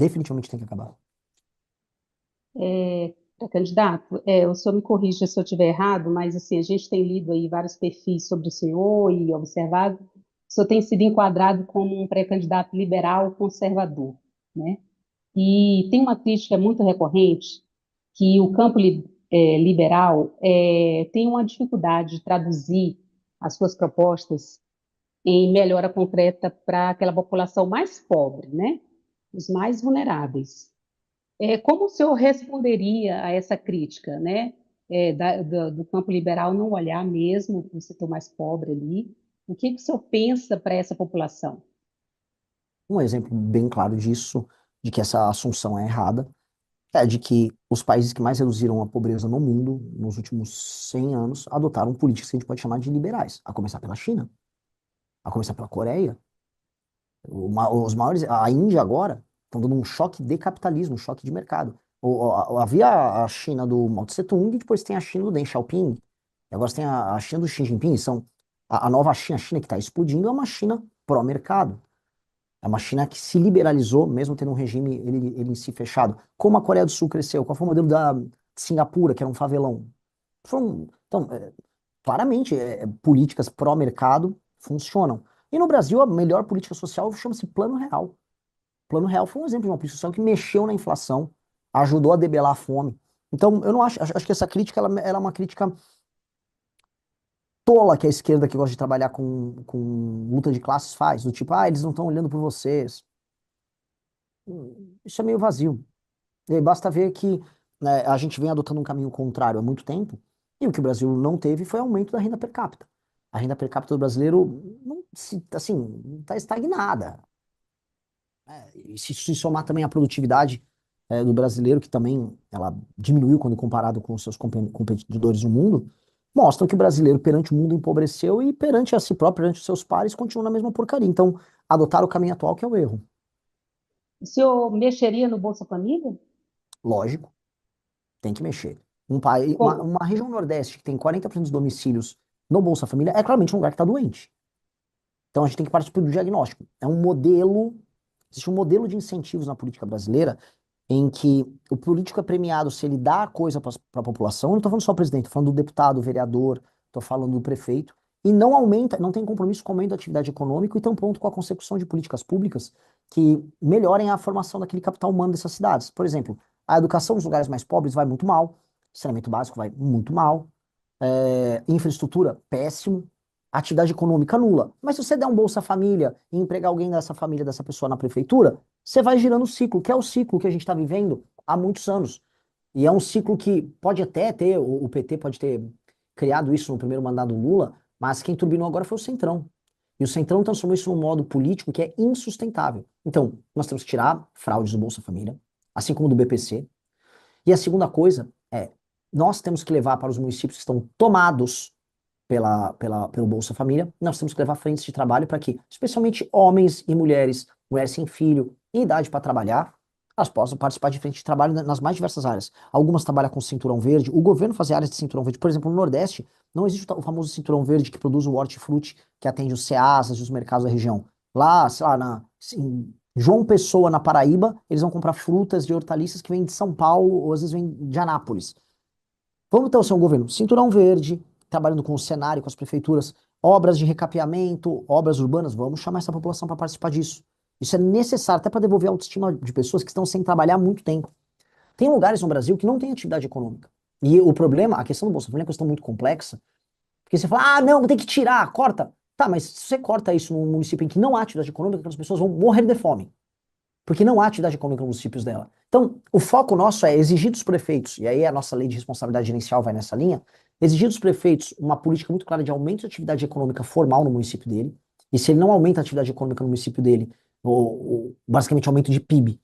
Definitivamente tem que acabar. Candidato, o senhor me corrija se eu estiver errado, mas assim, a gente tem lido aí vários perfis sobre o senhor e observado, o senhor tem sido enquadrado como um pré-candidato liberal conservador, né? E tem uma crítica muito recorrente que o campo liberal tem uma dificuldade de traduzir as suas propostas em melhora concreta para aquela população mais pobre, né? Os mais vulneráveis. Como o senhor responderia a essa crítica, né? Do campo liberal não olhar mesmo para o setor mais pobre ali? O que o senhor pensa para essa população? Um exemplo bem claro disso, de que essa assunção é errada, é de que os países que mais reduziram a pobreza no mundo nos últimos 100 anos adotaram políticas que a gente pode chamar de liberais, a começar pela China, a começar pela Coreia. Os maiores, a Índia agora, estão dando um choque de capitalismo, um choque de mercado. Havia a China do Mao Tse Tung, e depois tem a China do Deng Xiaoping, e agora tem a China do Xi Jinping. São a nova China, a China que está explodindo, é uma China pró-mercado. É uma China que se liberalizou, mesmo tendo um regime ele em si fechado. Como a Coreia do Sul cresceu? Qual foi o modelo da Singapura, que era um favelão? Então, claramente, políticas pró-mercado funcionam. E no Brasil, a melhor política social chama-se Plano Real. Plano Real foi um exemplo de uma política social que mexeu na inflação, ajudou a debelar a fome. Então, eu não acho que essa crítica ela é uma crítica tola que a esquerda que gosta de trabalhar com luta de classes faz, do tipo, eles não estão olhando por vocês. Isso é meio vazio. E aí basta ver que, né, a gente vem adotando um caminho contrário há muito tempo, e o que o Brasil não teve foi aumento da renda per capita. A renda per capita do brasileiro, não, assim, está estagnada. E se somar também a produtividade, do brasileiro, que também ela diminuiu quando comparado com os seus competidores no mundo, mostram que o brasileiro perante o mundo empobreceu e perante a si próprio, perante os seus pares, continua na mesma porcaria. Então, adotar o caminho atual que é o erro. O senhor mexeria no Bolsa Família? Lógico, tem que mexer. Um país, Como? uma região Nordeste que tem 40% dos domicílios no Bolsa Família é claramente um lugar que está doente. Então a gente tem que partir do diagnóstico. Existe um modelo de incentivos na política brasileira em que o político é premiado se ele dá a coisa para a população. Eu não estou falando só do presidente, estou falando do deputado, do vereador, estou falando do prefeito. E não aumenta, não tem compromisso com o aumento da atividade econômica e tampouco com a consecução de políticas públicas que melhorem a formação daquele capital humano dessas cidades. Por exemplo, a educação nos lugares mais pobres vai muito mal, saneamento básico vai muito mal, infraestrutura péssimo, atividade econômica nula. Mas se você der um Bolsa Família e empregar alguém dessa família, dessa pessoa na prefeitura, você vai girando o ciclo, que é o ciclo que a gente está vivendo há muitos anos. E é um ciclo que pode até ter, o PT pode ter criado isso no primeiro mandato do Lula, mas quem turbinou agora foi o Centrão. E o Centrão transformou isso num modo político que é insustentável. Então, nós temos que tirar fraudes do Bolsa Família, assim como do BPC. E a segunda coisa é, nós temos que levar para os municípios que estão tomados pelo Bolsa Família, nós temos que levar frentes de trabalho para que, especialmente homens e mulheres, mulheres sem filho, em idade para trabalhar, elas possam participar de frente de trabalho nas mais diversas áreas. Algumas trabalham com cinturão verde, o governo fazia áreas de cinturão verde. Por exemplo, no Nordeste, não existe o famoso cinturão verde que produz o hortifruti, que atende os ceasas e os mercados da região. Lá, sei lá, em João Pessoa, na Paraíba, eles vão comprar frutas e hortaliças que vêm de São Paulo ou às vezes vêm de Anápolis. Vamos ter o seu governo, cinturão verde, trabalhando com o cenário, com as prefeituras, obras de recapeamento, obras urbanas, vamos chamar essa população para participar disso. Isso é necessário até para devolver a autoestima de pessoas que estão sem trabalhar há muito tempo. Tem lugares no Brasil que não tem atividade econômica. E o problema, a questão do Bolsa Família é uma questão muito complexa, porque você fala, não, tem que tirar, corta. Tá, mas se você corta isso num município em que não há atividade econômica, as pessoas vão morrer de fome porque não há atividade econômica nos municípios dela. Então, o foco nosso é exigir dos prefeitos, e aí a nossa lei de responsabilidade gerencial vai nessa linha, exigir dos prefeitos uma política muito clara de aumento de atividade econômica formal no município dele, e se ele não aumenta a atividade econômica no município dele, basicamente aumento de PIB,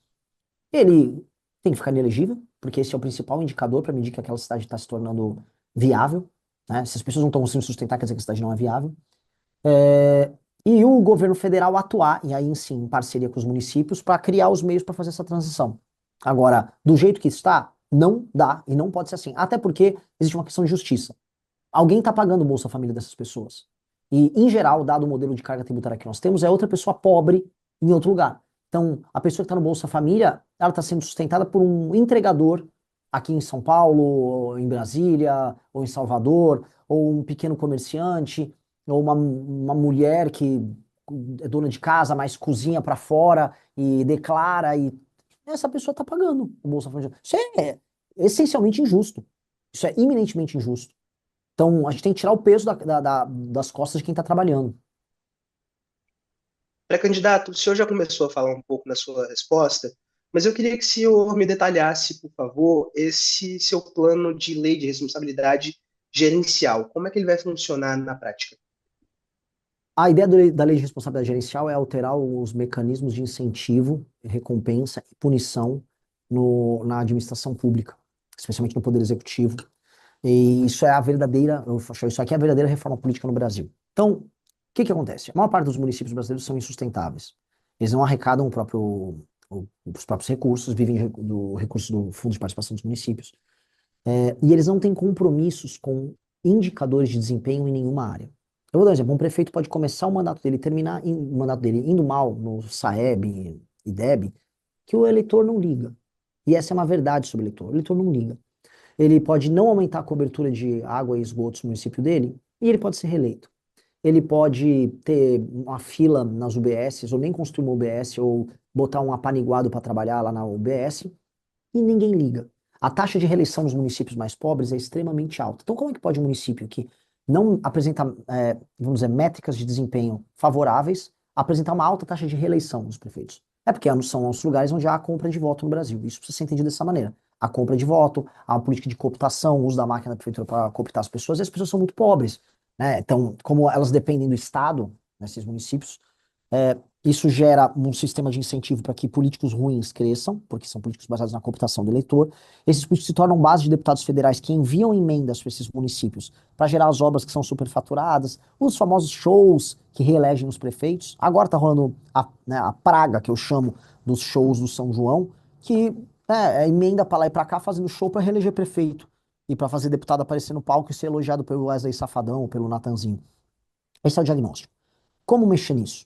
ele tem que ficar inelegível, porque esse é o principal indicador para medir que aquela cidade está se tornando viável, né? Se as pessoas não estão conseguindo sustentar, quer dizer que a cidade não é viável. É, e o governo federal atuar, e aí sim, em parceria com os municípios, para criar os meios para fazer essa transição. Agora, do jeito que está, não dá e não pode ser assim. Até porque existe uma questão de justiça. Alguém está pagando o Bolsa Família dessas pessoas. E, em geral, dado o modelo de carga tributária que nós temos, é outra pessoa pobre em outro lugar. Então, a pessoa que está no Bolsa Família, ela está sendo sustentada por um entregador aqui em São Paulo, ou em Brasília, ou em Salvador, ou um pequeno comerciante, ou uma mulher que é dona de casa, mas cozinha para fora e declara, e essa pessoa está pagando o Bolsa Família. Isso é essencialmente injusto. Isso é iminentemente injusto. Então, a gente tem que tirar o peso das costas de quem está trabalhando. Pré-candidato, o senhor já começou a falar um pouco na sua resposta, mas eu queria que o senhor me detalhasse, por favor, esse seu plano de lei de responsabilidade gerencial. Como é que ele vai funcionar na prática? A ideia da lei de responsabilidade gerencial é alterar os mecanismos de incentivo, recompensa e punição na administração pública, especialmente no Poder Executivo. E isso é a verdadeira, eu acho, isso aqui é a verdadeira reforma política no Brasil. Então, o que que acontece? A maior parte dos municípios brasileiros são insustentáveis. Eles não arrecadam os próprios recursos, vivem do recurso do Fundo de Participação dos Municípios. E eles não têm compromissos com indicadores de desempenho em nenhuma área. Eu vou dar um exemplo. Um prefeito pode começar o mandato dele, terminar o mandato dele indo mal no Saeb e Deb, que o eleitor não liga. E essa é uma verdade sobre o eleitor. O eleitor não liga. Ele pode não aumentar a cobertura de água e esgotos no município dele, e ele pode ser reeleito. Ele pode ter uma fila nas UBSs, ou nem construir uma UBS, ou botar um apaniguado para trabalhar lá na UBS, e ninguém liga. A taxa de reeleição nos municípios mais pobres é extremamente alta. Então, como é que pode um município que não apresenta, vamos dizer, métricas de desempenho favoráveis, apresentar uma alta taxa de reeleição dos prefeitos? É porque são os lugares onde há a compra de voto no Brasil. Isso precisa ser entendido dessa maneira. A compra de voto, a política de cooptação, o uso da máquina da prefeitura para cooptar as pessoas, e as pessoas são muito pobres, né? Então, como elas dependem do Estado, nesses municípios, isso gera um sistema de incentivo para que políticos ruins cresçam, porque são políticos baseados na cooptação do eleitor. Esses políticos se tornam base de deputados federais que enviam emendas para esses municípios para gerar as obras que são superfaturadas, os famosos shows que reelegem os prefeitos. Agora está rolando a praga, que eu chamo, dos shows do São João, que é emenda para lá e para cá fazendo show para reeleger prefeito e para fazer deputado aparecer no palco e ser elogiado pelo Wesley Safadão ou pelo Natanzinho. Esse é o diagnóstico. Como mexer nisso?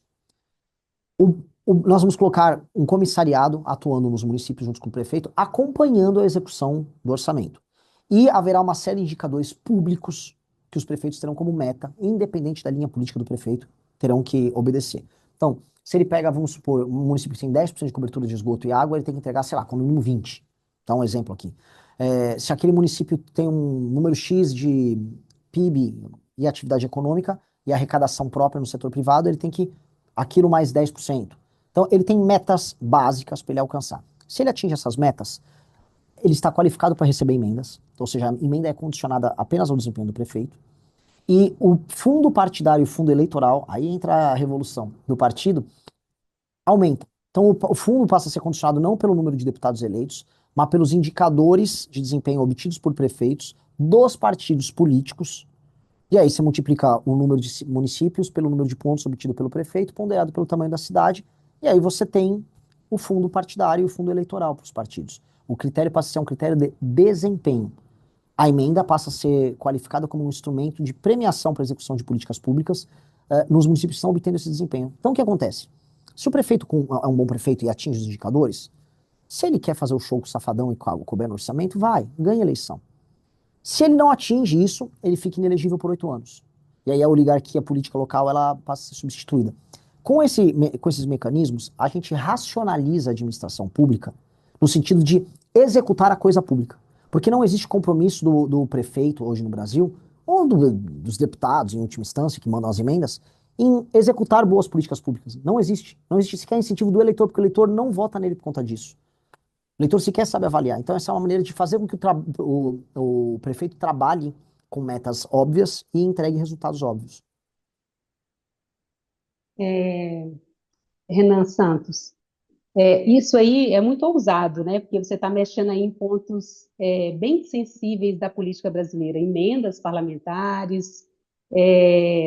Nós vamos colocar um comissariado atuando nos municípios junto com o prefeito, acompanhando a execução do orçamento. E haverá uma série de indicadores públicos que os prefeitos terão como meta, independente da linha política do prefeito, terão que obedecer. Então, se ele pega, vamos supor, um município que tem 10% de cobertura de esgoto e água, ele tem que entregar, sei lá, como mínimo 20. Dá um exemplo aqui. Se aquele município tem um número X de PIB e atividade econômica e arrecadação própria no setor privado, ele tem que aquilo mais 10%. Então, ele tem metas básicas para ele alcançar. Se ele atinge essas metas, ele está qualificado para receber emendas, ou seja, a emenda é condicionada apenas ao desempenho do prefeito, e o fundo partidário e o fundo eleitoral, aí entra a revolução do partido, aumenta. Então, o fundo passa a ser condicionado não pelo número de deputados eleitos, mas pelos indicadores de desempenho obtidos por prefeitos dos partidos políticos. E aí você multiplica o número de municípios pelo número de pontos obtido pelo prefeito, ponderado pelo tamanho da cidade, e aí você tem o fundo partidário e o fundo eleitoral para os partidos. O critério passa a ser um critério de desempenho. A emenda passa a ser qualificada como um instrumento de premiação para a execução de políticas públicas nos municípios que estão obtendo esse desempenho. Então, o que acontece? Se o prefeito é um bom prefeito e atinge os indicadores, se ele quer fazer o show com o Safadão e couber no orçamento, vai, ganha a eleição. Se ele não atinge isso, ele fica inelegível por 8 anos. E aí a oligarquia política local ela passa a ser substituída. Com esses mecanismos, a gente racionaliza a administração pública no sentido de executar a coisa pública. Porque não existe compromisso do prefeito hoje no Brasil, ou dos deputados, em última instância, que mandam as emendas, em executar boas políticas públicas. Não existe. Não existe sequer incentivo do eleitor, porque o eleitor não vota nele por conta disso. O leitor sequer sabe avaliar. Então, essa é uma maneira de fazer com que o prefeito trabalhe com metas óbvias e entregue resultados óbvios. É, Renan Santos, isso aí é muito ousado, né? Porque você está mexendo aí em pontos bem sensíveis da política brasileira, emendas parlamentares,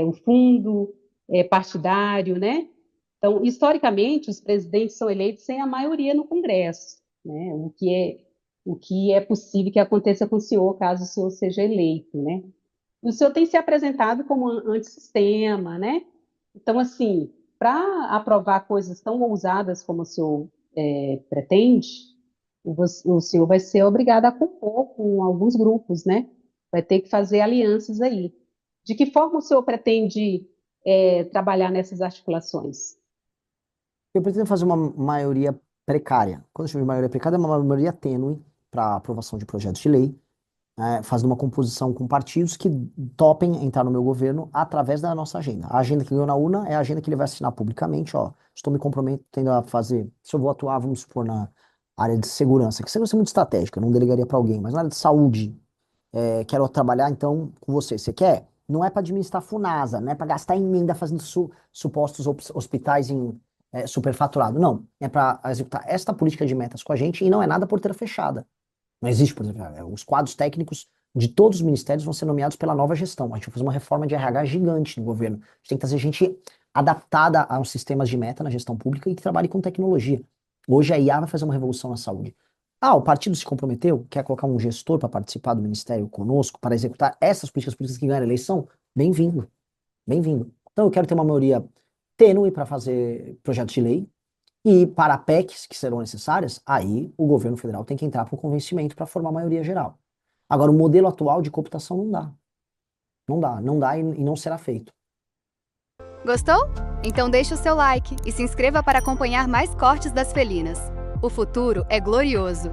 o fundo partidário, né? Então, historicamente, os presidentes são eleitos sem a maioria no Congresso, né? O que é possível que aconteça com o senhor, caso o senhor seja eleito, né? E o senhor tem se apresentado como antissistema, né? Então, assim, para aprovar coisas tão ousadas como o senhor pretende, o senhor vai ser obrigado a compor com alguns grupos, né? Vai ter que fazer alianças aí. De que forma o senhor pretende trabalhar nessas articulações? Eu pretendo fazer uma maioria precária. Quando eu chamo de maioria precária, é uma maioria tênue para aprovação de projetos de lei, fazendo uma composição com partidos que topem entrar no meu governo através da nossa agenda. A agenda que ganhou na urna é a agenda que ele vai assinar publicamente, ó. Estou me comprometendo a fazer, se eu vou atuar, vamos supor, na área de segurança, que segurança é muito estratégica, eu não delegaria para alguém, mas na área de saúde, quero trabalhar então com você. Você quer? Não é para administrar Funasa, não é para gastar emenda fazendo supostos hospitais em superfaturado. Não, é para executar esta política de metas com a gente e não é nada porteira fechada. Não existe, por exemplo, os quadros técnicos de todos os ministérios vão ser nomeados pela nova gestão. A gente vai fazer uma reforma de RH gigante no governo. A gente tem que trazer gente adaptada aos sistemas de meta na gestão pública e que trabalhe com tecnologia. Hoje a IA vai fazer uma revolução na saúde. O partido se comprometeu, quer colocar um gestor para participar do ministério conosco, para executar essas políticas políticas que ganham a eleição? Bem-vindo, bem-vindo. Então eu quero ter uma maioria tênue para fazer projetos de lei, e para PECs que serão necessárias, aí o governo federal tem que entrar por convencimento para formar a maioria geral. Agora, o modelo atual de cooptação não dá. Não dá e não será feito. Gostou? Então deixe o seu like e se inscreva para acompanhar mais cortes das felinas. O futuro é glorioso.